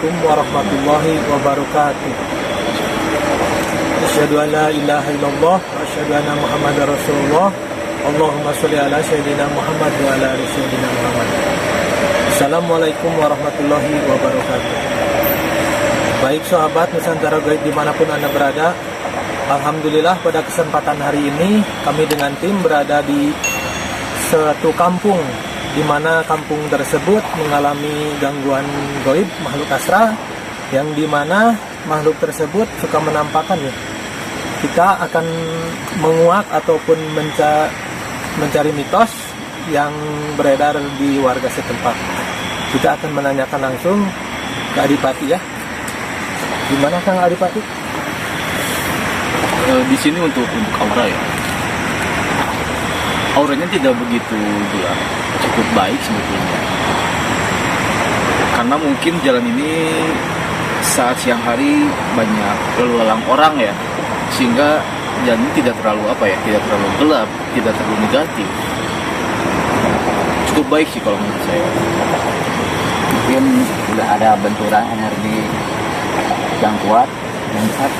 Assalamualaikum warahmatullahi wabarakatuh. Asyhadu an la ilaha illallah wa asyhadu anna Muhammadar Rasulullah. Allahumma sholli ala sayyidina Muhammad wa ala ali sayyidina Muhammad. Assalamualaikum warahmatullahi wabarakatuh. Baik sahabat Nusantara Gaib dimanapun Anda berada, alhamdulillah pada kesempatan hari ini kami dengan tim berada di suatu kampung, di mana kampung tersebut mengalami gangguan gaib makhluk astral, yang dimana makhluk tersebut suka menampakkan ya. Kita akan menguak ataupun mencari mitos yang beredar di warga setempat. Kita akan menanyakan langsung ke Adipati ya. Gimana Kang Adipati? Di sini untuk aura ya. Auranya tidak begitu gelap, cukup baik sebetulnya. Karena mungkin jalan ini saat siang hari banyak lalu lalang orang ya, sehingga jalan ini tidak terlalu tidak terlalu gelap, tidak terlalu negatif. Cukup baik sih kalau menurut saya. Mungkin sudah ada benturan energi yang kuat dan besar.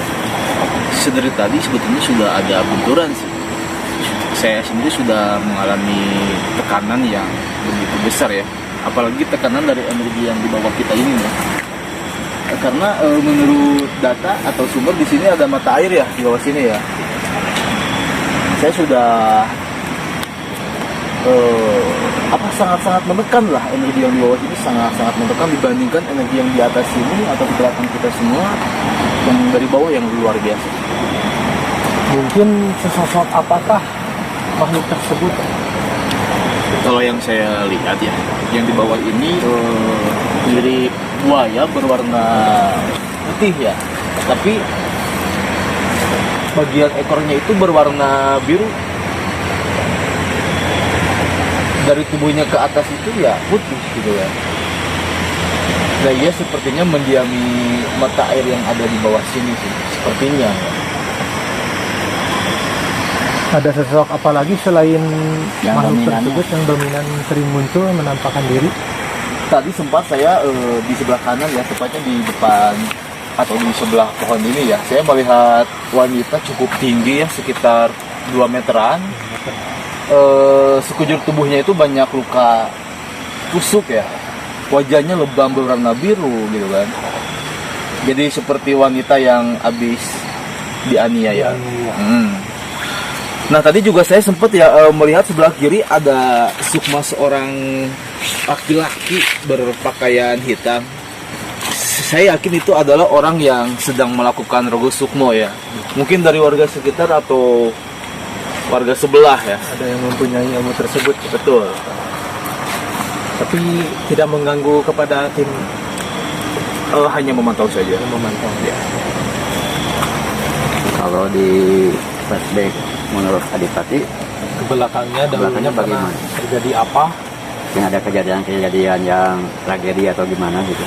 Sedari tadi sebetulnya sudah ada benturan sih. Saya sendiri sudah mengalami tekanan yang begitu besar ya, apalagi tekanan dari energi yang di bawah kita ini ya. Karena menurut data atau sumber di sini ada mata air ya di bawah sini ya. Saya sudah sangat-sangat menekan lah, energi yang di bawah sini sangat-sangat menekan dibandingkan energi yang di atas sini atau di belakang kita semua yang dari bawah yang luar biasa. Mungkin sesosok apakah makhluk tersebut? Kalau yang saya lihat ya, yang di bawah ini mirip buaya berwarna putih ya, tapi bagian ekornya itu berwarna biru. Dari tubuhnya ke atas itu ya putih gitu ya. Nah ia sepertinya mendiami mata air yang ada di bawah sini sih, sepertinya. Ada sosok apa lagi selain yang makhluk dominan tersebut yang dominan sering muncul menampakkan diri? Tadi sempat saya di sebelah kanan ya, tepatnya di depan atau di sebelah pohon ini ya, saya melihat wanita cukup tinggi ya, sekitar 2 meteran. Sekujur tubuhnya itu banyak luka tusuk ya, wajahnya lebam berwarna biru gitu kan. Jadi seperti wanita yang habis dianiaya. Nah tadi juga saya sempat ya melihat sebelah kiri ada sukma seorang laki-laki berpakaian hitam. Saya yakin itu adalah orang yang sedang melakukan rogo sukmo ya. Mungkin dari warga sekitar atau warga sebelah ya. Ada yang mempunyai ilmu tersebut. Betul. Tapi tidak mengganggu kepada tim. Hanya memantau saja. Memantau ya. Kalau di flashback menurut Adipati, Ke belakangnya dahulunya pernah bagaimana? terjadi apa? yang ada kejadian-kejadian yang tragedi atau gimana gitu.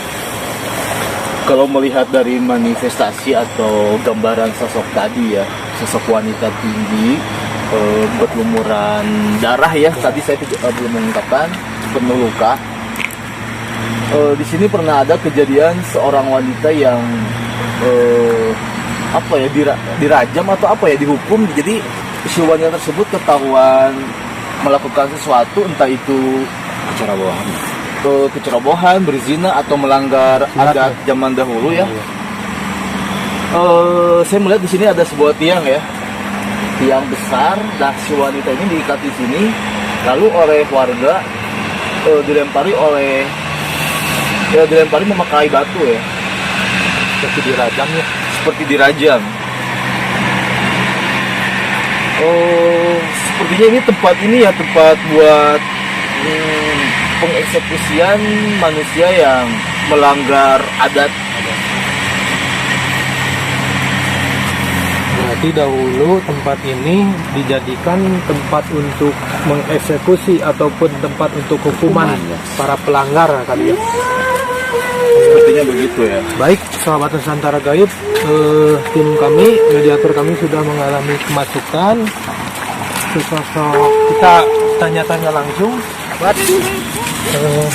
Kalau melihat dari manifestasi atau gambaran sosok tadi ya, sosok wanita tinggi, berlumuran darah ya. Tadi saya belum mengungkapkan, penuh luka. Di sini pernah ada kejadian seorang wanita yang dirajam atau dihukum. Jadi si wanita tersebut ketahuan melakukan sesuatu, entah itu kecerobohan, berzina atau melanggar adat zaman dahulu ya. Saya melihat di sini ada sebuah tiang ya, tiang besar. Nah si wanita ini diikat di sini, lalu oleh warga dilempari memakai batu ya, Seperti dirajam ya. seperti dirajam. Sepertinya ini tempat buat pengeksekusian manusia yang melanggar adat. Berarti dahulu tempat ini dijadikan tempat untuk mengeksekusi ataupun tempat untuk hukuman para pelanggar kali ya. Sepertinya begitu ya. Baik, sahabat Nusantara Gaib, tim kami, mediator kami sudah mengalami kemasukan. Sesosok kita tanya-tanya langsung.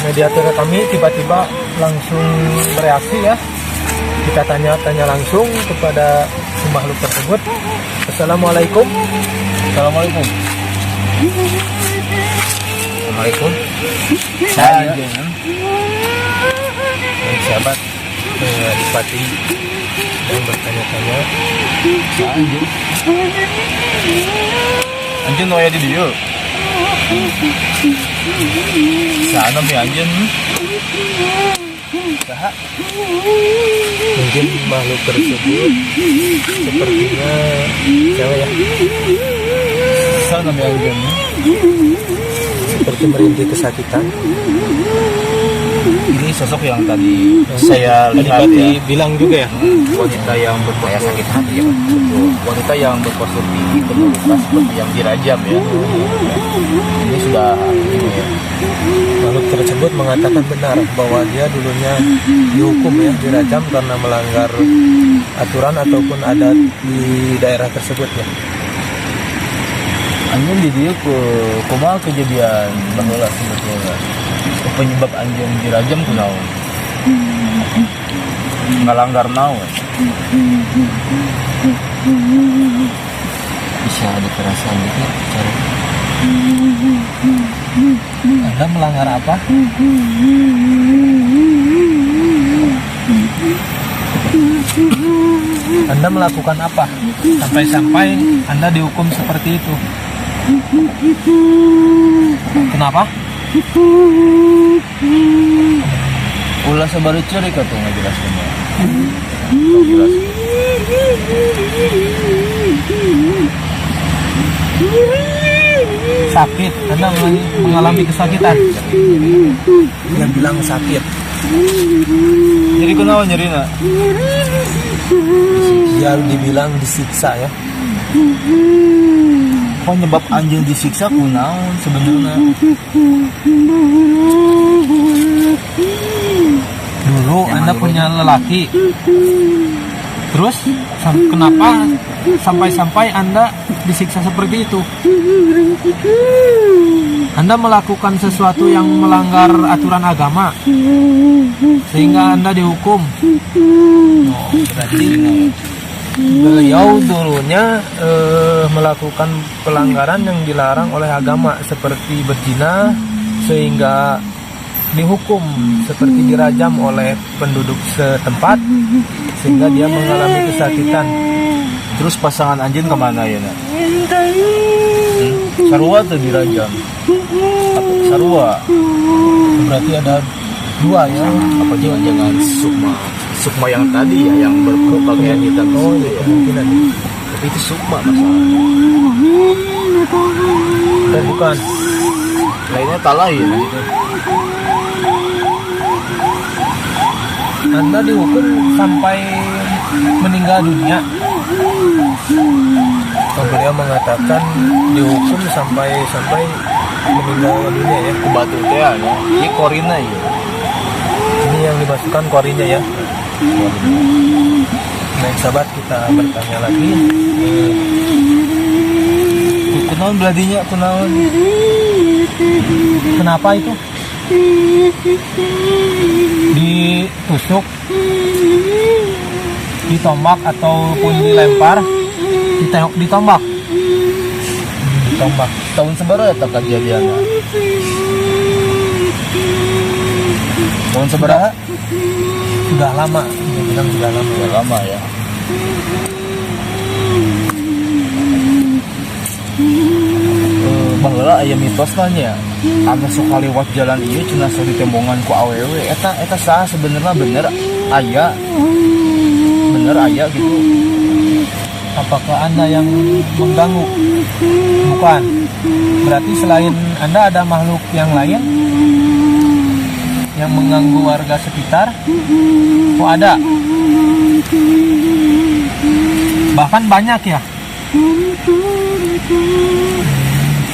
Mediator kami tiba-tiba langsung bereaksi ya. Kita tanya-tanya langsung kepada si makhluk tersebut. Assalamualaikum. Assalamualaikum. Assalamualaikum. Saya Sahabat Adipati yang bertanya-tanya. anjing. Anjing no aya di dieu. Sana mi anjing. Saha? Mungkin makhluk tersebut sepertinya cewek ya, Sana mi anjing. seperti merintih kesakitan. Ini sosok yang tadi saya lihat Adipati ya. bilang juga ya. Wanita yang Saya berpostur sakit hati ya Pak. betul. Wanita yang berpostur tinggi penuh luka seperti yang dirajam ya. Ini sudah ini ya. Makhluk tersebut mengatakan benar bahwa dia dulunya dihukum ya, dirajam karena melanggar aturan ataupun adat di daerah tersebut ya. Anjing di dia kumaha kejadian baheula sebetulnya. Penyebab anjing dirajam kunaon? Ngalanggar naon? Bisa ada perasaan gitu cara. Anda melanggar apa? Anda melakukan apa? Sampai-sampai Anda dihukum seperti itu. Kenapa? Ulah sabari cerik atuh ngajelaskeun. Sok jelas. Sakit. Anda mengalami kesakitan. Dia bilang sakit. Jadi kunaon nyerina? Dia dibilang disiksa ya. Penyebab anjing disiksa kunaon sebenarnya? Dulu Anda punya lelaki. Terus kenapa sampai-sampai Anda disiksa seperti itu? Anda melakukan sesuatu yang melanggar aturan agama sehingga Anda dihukum. Oh, berarti beliau dulunya melakukan pelanggaran yang dilarang oleh agama seperti berzina sehingga dihukum, seperti dirajam oleh penduduk setempat sehingga dia mengalami kesakitan. Terus pasangan anjing kemana ya nak? Sarua tuh dirajam. Apa sarua? Berarti ada dua ya. Apa jangan Sukma? Sukma yang tadi ya, yang berpakaian hitam. Oh iya, kemungkinan. Tapi itu Sukma masalahnya. Dan bukan. Lainnya tak lain gitu. Anda dihukum sampai meninggal dunia. Beliau mengatakan dihukum sampai meninggal dunia ya. Ke batu teh ya. Ini korina ya. Ini yang dimasukkan korinya ya. Baik sahabat, kita bertanya lagi. Kunaon beladinya kunaon? Kenapa itu? Ditusuk, ditombak ataupun dilempar, ditombak. Ditombak. Tahun seberapa ya kejadiannya? Tahun seberapa? Sudah lama, dia bilang sudah lama. Sudah lama ya. Baheula aya mitos nanya, anu sok kaliwat jalan ieu cenah sok ditembongan ku awewe. Eta saha sebenarnya bener aya gitu. Apakah Anda yang mengganggu? Bukan. Berarti selain Anda ada makhluk yang lain yang mengganggu warga sekitar? Oh ada. Bahkan banyak ya.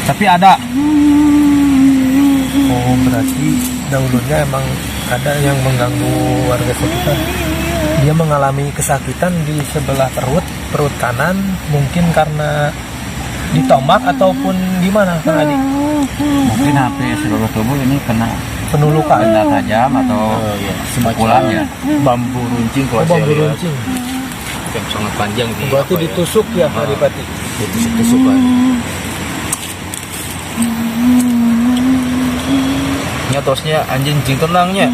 Tapi ada. Oh berarti dahulunya emang ada yang mengganggu warga sekitar. Dia mengalami kesakitan di sebelah perut kanan, mungkin karena ditombak ataupun gimana Kang Adi? Mungkin HP seluruh tubuh ini kena penuh luka. benda tajam atau ya, pukulannya. bambu runcing kalau saya Bambu lihat. runcing. Yang sangat panjang di Berarti apa ya? ditusuk ya Adipati. Ditusuk-tusukan. Ya terusnya anjing tenangnya.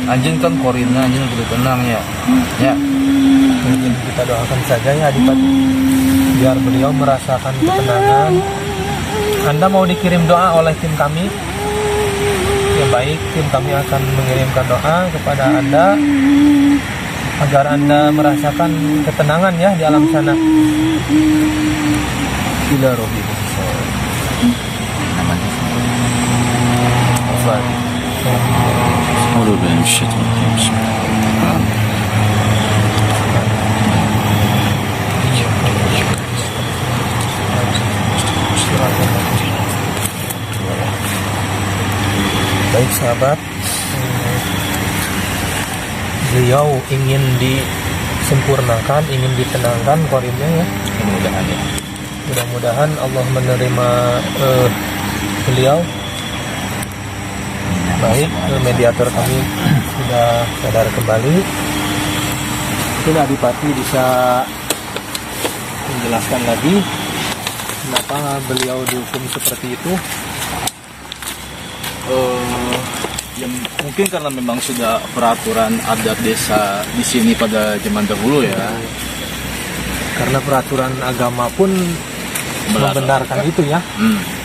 Anjing kan korina, anjing kudu tenang ya. Ya. Mungkin kita doakan saja ya Adipati, biar beliau merasakan ketenangan. Anda mau dikirim doa oleh tim kami? Ya baik, tim kami akan mengirimkan doa kepada Anda agar Anda merasakan ketenangan ya di alam sana. Ila rohi. Baik sahabat, beliau ingin disempurnakan, ingin ditenangkan korinnya ya. Mudah-mudahan ya. Mudah-mudahan Allah menerima beliau. Baik, mediator kami sudah sadar kembali. Mungkin Adipati bisa menjelaskan lagi kenapa beliau dihukum seperti itu. Yang mungkin karena memang sudah peraturan adat desa di sini pada zaman dahulu ya. Karena peraturan agama pun membenarkan itu ya.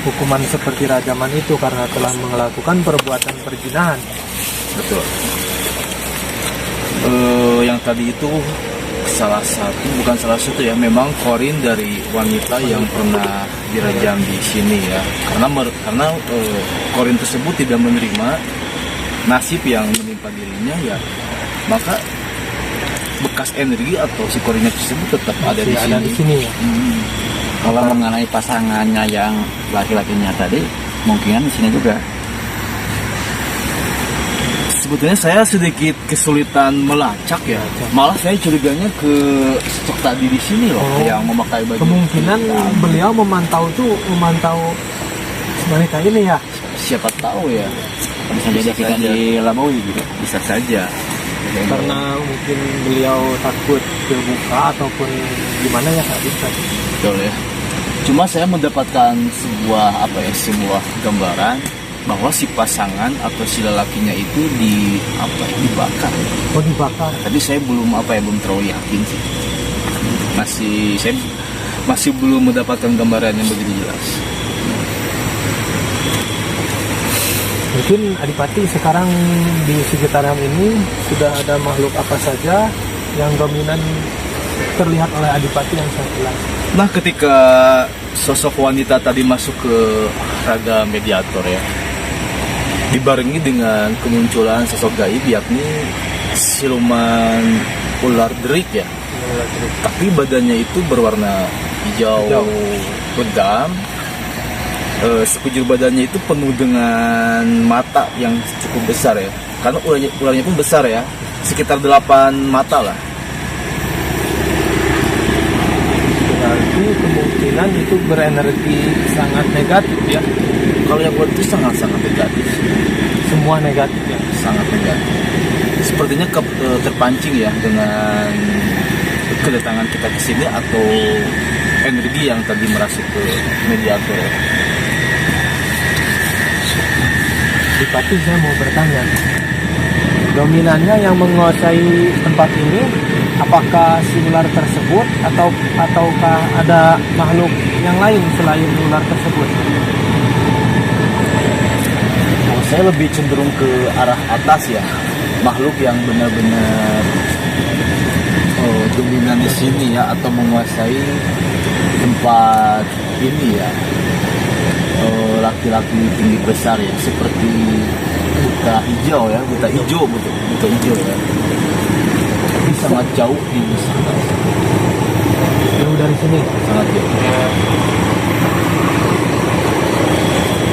Hukuman seperti rajaman itu karena telah melakukan perbuatan perzinahan. Betul. Yang tadi itu bukan salah satu ya, memang korin dari wanita yang pernah dirajam di sini ya. Karena korin tersebut tidak menerima nasib yang menimpa dirinya ya, maka bekas energi atau si korinnya tersebut tetap ada di Ada sini. di sini ya. Kalau mengenai pasangannya yang laki-lakinya tadi, mungkin di sini juga. Sebetulnya saya sedikit kesulitan melacak ya. Malah saya curiganya ke sosok tadi di sini loh, yang memakai baju. Kemungkinan beliau memantau wanita ini ya. Siapa tahu ya. Bisa jadi kita dilabui gitu. Bisa saja. Karena mungkin beliau takut terbuka ataupun gimana ya tadi. Betul ya. Cuma saya mendapatkan sebuah sebuah gambaran bahwa si pasangan atau si lelakinya itu dibakar. Oh, dibakar. Tadi saya belum terlalu yakin sih. Saya masih belum mendapatkan gambaran yang begitu jelas. Mungkin Adipati sekarang di sekitaran ini sudah ada makhluk apa saja yang dominan terlihat oleh Adipati yang saya jelas. Nah, ketika sosok wanita tadi masuk ke raga mediator ya, dibarengi dengan kemunculan sosok gaib yakni siluman ular derik ya. Tapi badannya itu berwarna hijau pedam. Sekujur badannya itu penuh dengan mata yang cukup besar ya. Karena ularnya pun besar ya, sekitar 8 mata lah. Berarti kemungkinan itu berenergi sangat negatif ya. Kalau yang buat itu sangat-sangat negatif. Semua negatif ya. Sangat negatif. Sepertinya terpancing ya dengan kedatangan kita ke sini atau energi yang tadi merasuk ke mediator. Adipati, saya mau bertanya, dominannya yang menguasai tempat ini apakah si ular tersebut ataukah ada makhluk yang lain selain ular tersebut? Saya lebih cenderung ke arah atas ya, makhluk yang benar-benar dominan di sini ya, atau menguasai tempat ini ya. Laki-laki tinggi besar ya, seperti buta hijau ya, buta hijau ya. Tapi sangat jauh di sana. Jauh dari sini. Sangat jauh.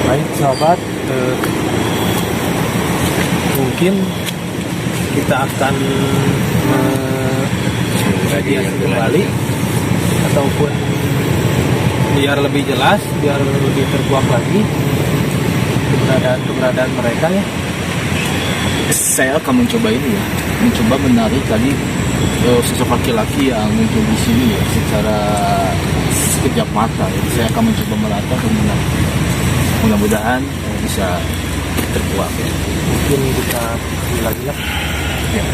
Baik sahabat, mungkin kita akan kajian kembali ataupun biar lebih jelas, biar lebih terkuak lagi keberadaan mereka ya. Saya akan mencoba ini ya, mencoba menarik tadi sosok laki-laki yang muncul di sini ya, secara sekejap mata ya. Saya akan mencoba melacak dan mudah-mudahan bisa terkuak ya. Mungkin kita pilih lagi lah. Ya.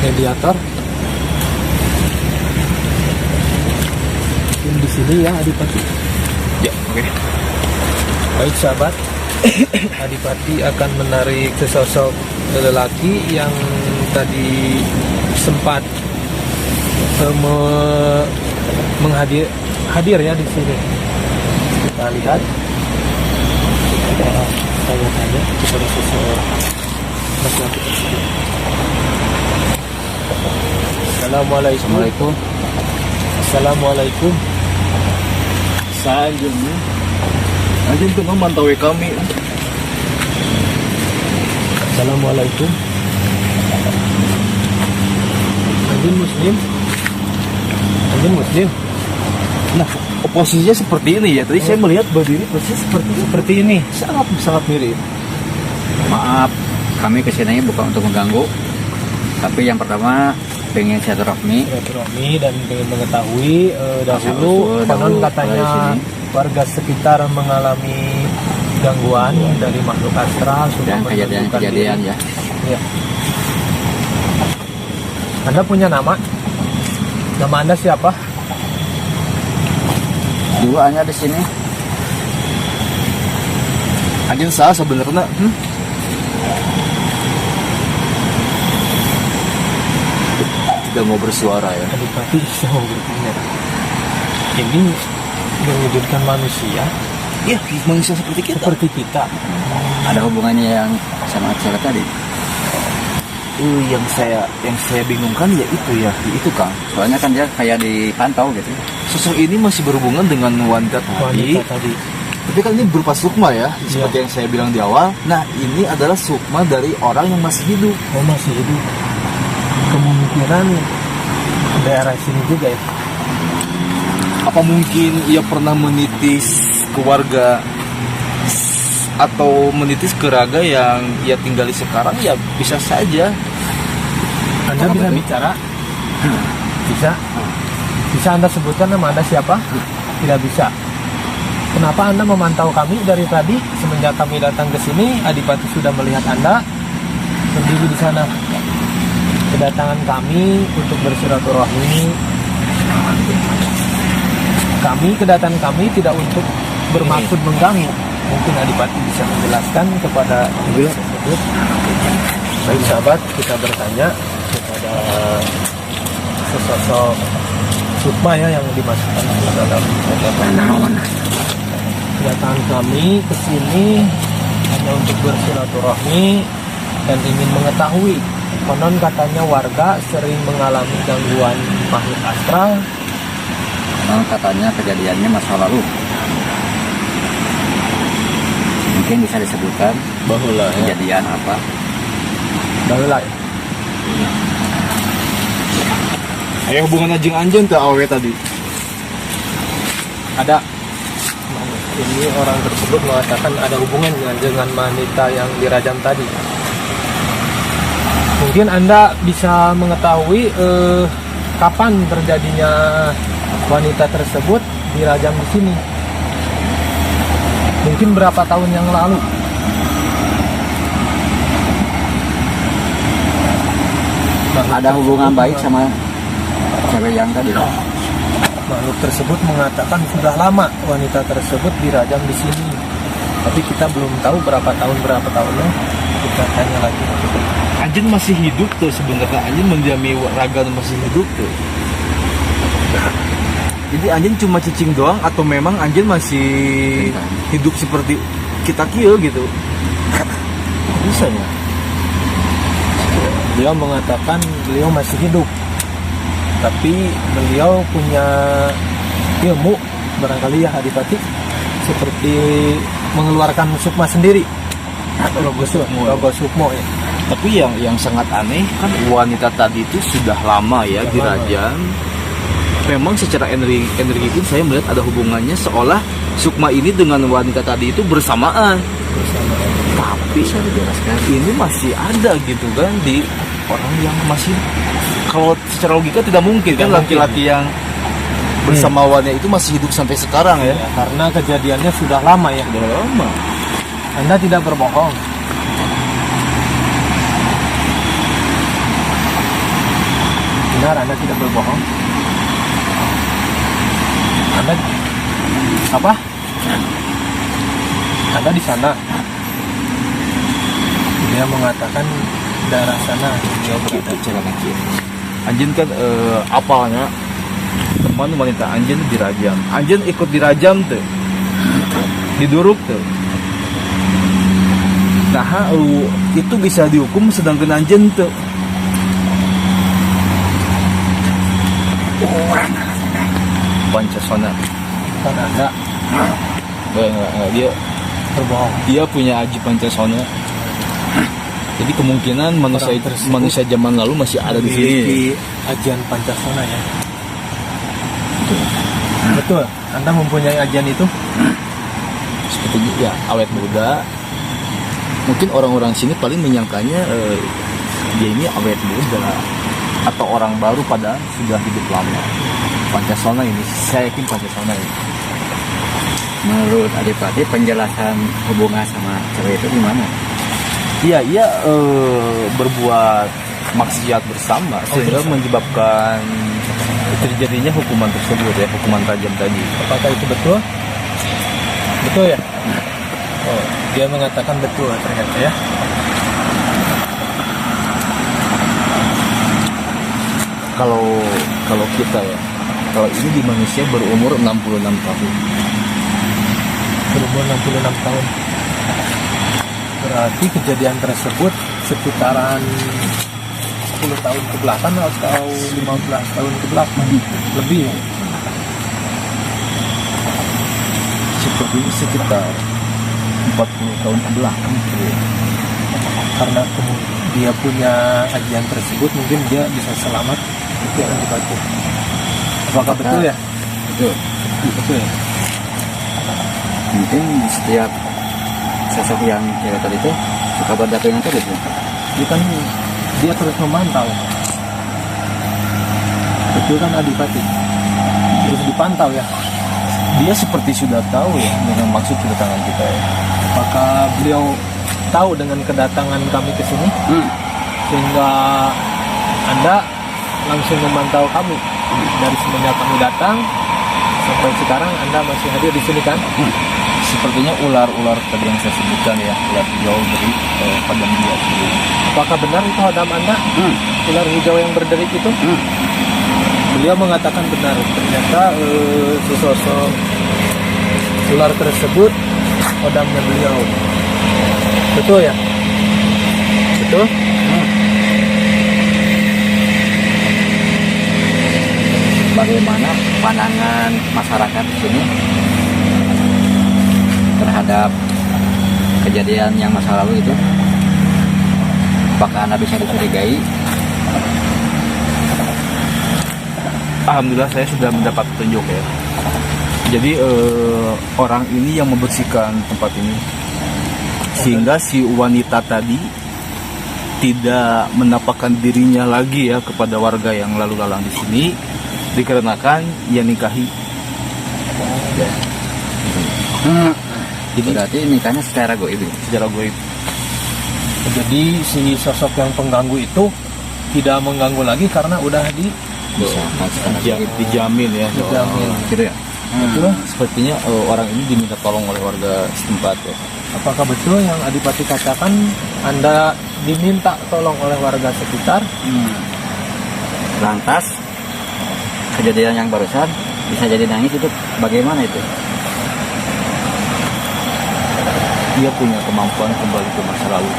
Mediator. Mungkin di sini ya Adipati. Ya, oke. Baik sahabat, Adipati akan menarik sesosok lelaki yang tadi sempat hadir ya di sini. Kita lihat, kita tanya kepada seseorang laki-laki tersebut. Assalamualaikum. Assalamualaikum. Saya Anjing tuh memantau kami. Assalamualaikum. Anjing muslim. Anjing muslim. Nah, posisinya seperti ini ya. Tadi saya melihat berdiri persis Seperti ini. sangat mirip. Maaf, kami kesini bukan untuk mengganggu, tapi yang pertama pengen silaturahmi. Silaturahmi dan ingin mengetahui dahulu Asal-usul, konon dahulu katanya di sini. warga sekitar mengalami gangguan dari makhluk astral Dan sudah kejadian-kejadian ya. Ya. Anda punya nama? Nama Anda siapa? Dulu hanya di sini. Anjing saya sebenarnya tidak mau bersuara ya. Adipati saya mau bertanya. Ini mewujudkan manusia Iya, manusia seperti kita. seperti kita. Ada hubungannya yang sama cewek tadi. Yang saya bingungkan ya itu Kang. Soalnya kan dia kayak dipantau gitu. Sosok ini masih berhubungan dengan wanita tadi. Wanita tadi. Tapi kan ini berupa sukma ya, seperti yang saya bilang di awal. Nah, ini adalah sukma dari orang yang masih hidup. Oh, masih hidup. Kemungkinan daerah sini juga ya. Apa mungkin ia pernah menitis ke warga atau menitis ke raga yang ia tinggali sekarang? Ya bisa saja. Anda bisa bicara? Bisa? Bisa Anda sebutkan nama Anda siapa? Tidak bisa. Kenapa Anda memantau kami dari tadi? Semenjak kami datang ke sini, Adipati sudah melihat Anda berdiri di sana. Kedatangan kami untuk bersilaturahmi. Kedatangan kami tidak untuk bermaksud mengganggu. Mungkin Adipati bisa menjelaskan kepada beliau tersebut. Baik sahabat, kita bertanya kepada sesosok sukma ya yang dimasukkan ke dalam kedatangan kami ke sini hanya untuk bersilaturahmi dan ingin mengetahui. Konon katanya warga sering mengalami gangguan makhluk astral. Katanya kejadiannya masa lalu. Mungkin bisa disebutkan Bahula ya. kejadian apa? Bahula ya. Ayo hubungan anjing ke awe tadi. Ada. Ini orang tersebut mengatakan ada hubungan dengan wanita yang dirajam tadi. Mungkin Anda bisa mengetahui kapan terjadinya wanita tersebut dirajam di sini. Mungkin berapa tahun yang lalu. Ada hubungan baik sama cewek yang tadi. Makhluk tersebut mengatakan sudah lama wanita tersebut dirajam di sini. Tapi kita belum tahu berapa tahunnya. Kita tanya lagi. Anjing masih hidup tuh sebenarnya. Anjing mendiami raga masih hidup tuh. Jadi anjing cuma cicing doang atau memang anjing masih hidup seperti kita kia gitu? Bisa ya? Beliau mengatakan beliau masih hidup. Tapi beliau punya ilmu barangkali ya Adipati, seperti mengeluarkan sukma sendiri. Logo sukmo ya. Tapi yang sangat aneh kan wanita tadi itu sudah lama ya dirajam. Memang secara energi pun saya melihat ada hubungannya seolah sukma ini dengan wanita tadi itu bersamaan. tapi bisa dijelaskan. ini masih ada gitu kan di orang yang masih, kalau secara logika tidak mungkin kan laki-laki yang bersama wanita itu masih hidup sampai sekarang ya. Ya, karena kejadiannya sudah lama ya. Sudah lama. Anda tidak berbohong. Benar, Anda tidak berbohong. Anda apa? Anda di sana. Dia mengatakan daerah sana dia berada. Cara kaki. Anjing kan apalnya teman wanita anjing dirajam. Anjing ikut dirajam tuh. Diduruk tuh. Nah, itu bisa dihukum sedangkan anjing tuh. Pancasona. Bukan Anda Enggak, dia berbohong. dia punya aji Pancasona. Jadi kemungkinan manusia zaman lalu masih ada di sini. Memiliki ajian Pancasona ya. Betul. Anda mempunyai ajian itu? Seperti ya awet muda. Mungkin orang-orang sini paling menyangkanya dia ini awet muda atau orang baru padahal sudah hidup lama. Pancasona ini, saya yakin Pancasona ini. Menurut Adipati penjelasan hubungan sama cewek itu gimana? Iya, ia berbuat maksiat bersama sehingga menyebabkan terjadinya hukuman tersebut ya, hukuman tajam tadi. Apakah itu betul? Betul ya? Oh, dia mengatakan betul ternyata ya. Kalau kita ya, kalau ini di manusia berumur 66 tahun. Berumur 66 tahun. Berarti kejadian tersebut sekitaran 10 tahun ke belakang atau 15 tahun ke belakang. Lebih ya? Seperti sekitar 40 tahun ke belakang. Karena dia punya ajian tersebut, mungkin dia bisa selamat. Itu yang dibaca. Apakah betul ya? Betul. Betul ya? Mungkin di setiap sosok yang cewek tadi itu suka berdatangan terus ya. Dia kan dia terus memantau. Betul kan Adipati? Terus dipantau ya. Dia seperti sudah tahu ya dengan maksud kedatangan kita ya. Apakah beliau tahu dengan kedatangan kami ke sini? Sehingga Anda langsung memantau kami dari semenjak kami datang sampai sekarang. Anda masih hadir di sini kan? Sepertinya ular-ular tadi yang saya sebutkan ya, ular hijau dari padang dia sendiri. Apakah benar itu hadam Anda? Ular hijau yang berderik itu? Beliau mengatakan benar. Ternyata sesosok ular tersebut kodamnya beliau. Betul ya? Betul? Bagaimana pandangan masyarakat di sini terhadap kejadian yang masa lalu itu? Apakah Anda bisa dicurigai? Alhamdulillah saya sudah mendapat petunjuk ya. Jadi orang ini yang membersihkan tempat ini, sehingga si wanita tadi tidak menampakkan dirinya lagi ya kepada warga yang lalu lalang di sini, dikarenakan ia nikahi. Ya. Jadi berarti nikahnya secara goib. Secara goib. Jadi si sosok yang pengganggu itu tidak mengganggu lagi karena udah Bisa secara goib. Dijamin ya. Dijamin. Gitu ya. Betul. Sepertinya orang ini diminta tolong oleh warga setempat ya. Apakah betul yang Adipati katakan Anda diminta tolong oleh warga sekitar? Lantas kejadian yang barusan bisa jadi nangis itu bagaimana itu? Dia punya kemampuan kembali ke masa lalu.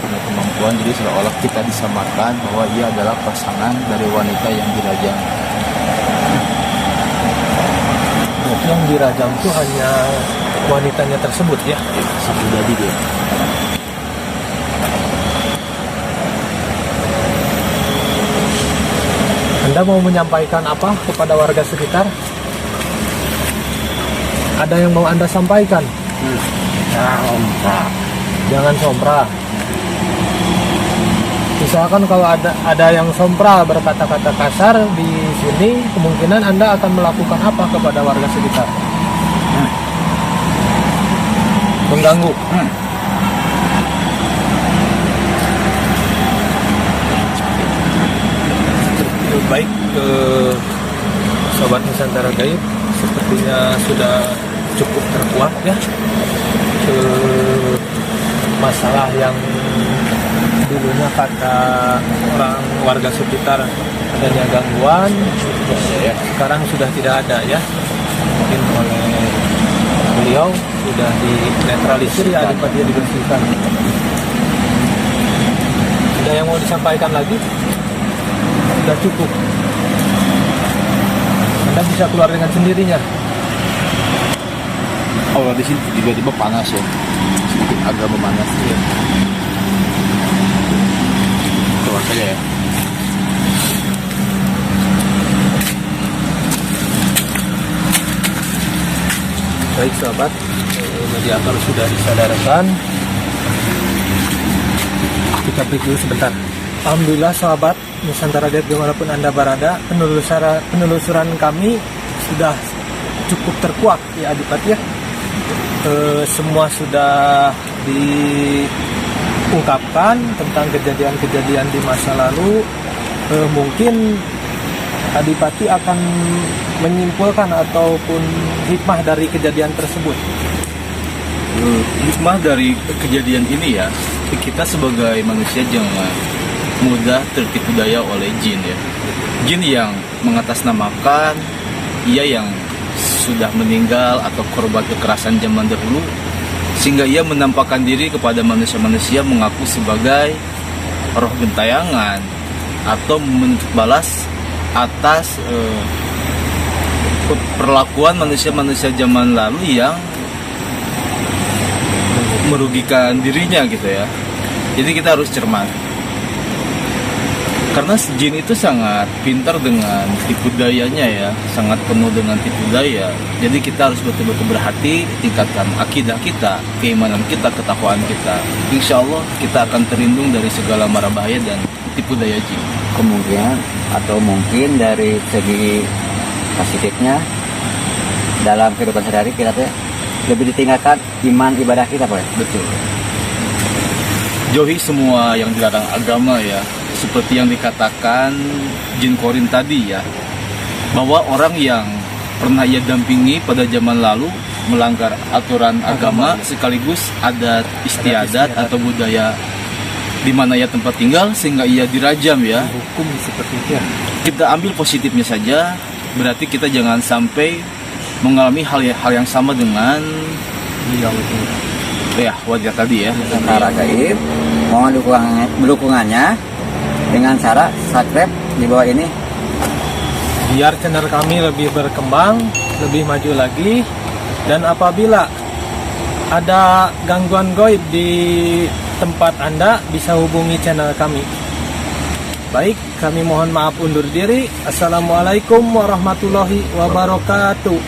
Punya kemampuan, jadi seolah-olah kita disamakan bahwa ia adalah pasangan dari wanita yang dirajam. Berarti yang dirajam itu hanya wanitanya tersebut ya? Bisa jadi dia. Anda mau menyampaikan apa kepada warga sekitar? Ada yang mau Anda sampaikan? Jangan sompra. Misalkan kalau ada yang sompra berkata-kata kasar di sini, kemungkinan Anda akan melakukan apa kepada warga sekitar? Mengganggu. Baik, Sobat Nusantara Gaib, sepertinya sudah cukup terkuat ya masalah yang dulunya kata orang warga sekitar adanya gangguan, sekarang sudah tidak ada ya. Mungkin oleh beliau sudah dinetralisir ya, adipati dibersihkan. Ada yang mau disampaikan lagi? Sudah cukup. Anda bisa keluar dengan sendirinya. Oh, di sini tiba-tiba panas ya, sedikit agak memanas ya. Coba saja ya. Baik sahabat, mediator sudah disadarkan. Kita break dulu sebentar. Alhamdulillah sahabat Nusantara Gaib dimanapun Anda berada, penelusuran kami sudah cukup terkuat ya adipati ya. Semua sudah diungkapkan tentang kejadian-kejadian di masa lalu. Mungkin adipati akan menyimpulkan ataupun hikmah dari kejadian tersebut. Hikmah dari kejadian ini ya, kita sebagai manusia jangan mudah tertipu daya oleh jin ya. Jin yang mengatasnamakan ia yang sudah meninggal atau korban kekerasan zaman dahulu, sehingga ia menampakkan diri kepada manusia-manusia mengaku sebagai roh gentayangan atau menuntut balas atas perlakuan manusia-manusia zaman lalu yang merugikan dirinya gitu ya. Jadi kita harus cermat. Karena jin itu sangat pintar dengan tipu dayanya ya, sangat penuh dengan tipu daya. Jadi kita harus betul-betul berhati, tingkatkan akidah kita, keimanan kita, ketakwaan kita. Insya Allah kita akan terlindung dari segala mara bahaya dan tipu daya jin. Kemudian atau mungkin dari segi positifnya dalam kehidupan sehari-hari kita tuh lebih ditingkatkan iman ibadah kita Pak. Betul. Jauhi semua yang dilarang agama ya. Seperti yang dikatakan Jin Korin tadi ya, bahwa orang yang pernah ia dampingi pada zaman lalu melanggar aturan agama sekaligus adat istiadat atau budaya di mana ia tempat tinggal sehingga ia dirajam ya. Hukum seperti itu ya. Kita ambil positifnya saja, berarti kita jangan sampai mengalami hal yang sama dengan ya wajah tadi ya. Nusantara Gaib mohon dukungannya dengan cara subscribe di bawah ini biar channel kami lebih berkembang, lebih maju lagi. Dan apabila ada gangguan gaib di tempat Anda, bisa hubungi channel kami. Baik, kami mohon maaf undur diri. Assalamualaikum warahmatullahi wabarakatuh.